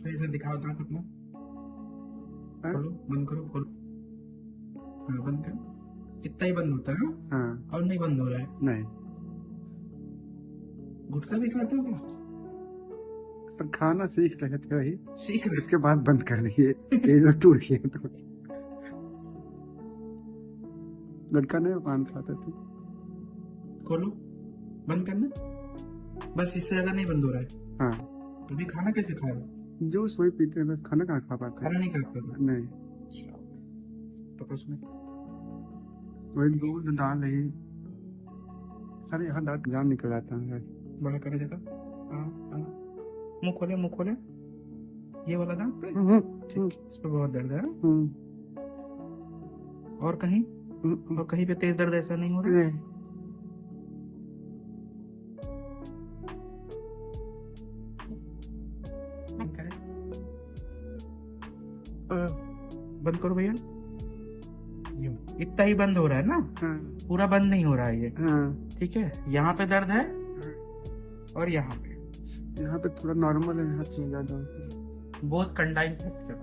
फिर दिखाओ दांत अपना, खोलो, बंद करो, खोलो। हाँ बंद करो, इतना ही बंद होता है। हाँ, और नहीं बंद हो रहा है। नहीं। गुटखा भी खाते हो क्या? सर खाना सीख रहे थे वही, सीख रहे, इसके बाद बंद कर दिए। ये जो टूट गया तो लड़का नहीं पान खाते थे। खोलो, बंद करना, बस इससे ज्यादा नहीं बंद हो रहा है। हाँ, अभी खाना कैसे खा रहे? जूस वही पीते हैं बस, खाना कहाँ खा पाते? खाना नहीं खा पाते? नहीं। तो उसमें वही दूध दाल है। अरे यहाँ दांत जान निकल आता है। बड़ा करे जगह। हाँ हाँ, मुँह खोले, मुँह खोले, ये वाला दांत पे। ठीक, इस पे बहुत दर्द है। और कहीं? और कहीं पे तेज दर्द ऐसा नहीं हो रहा? नहीं। बंद करो भैया। इतना ही बंद हो रहा है ना? हाँ। पूरा बंद नहीं हो रहा है ये। हाँ। ठीक है, यहाँ पे दर्द है। हाँ। और यहाँ पे थोड़ा नॉर्मल है, यहाँ से ज्यादा बहुत कंडाइल फ्रैक्चर।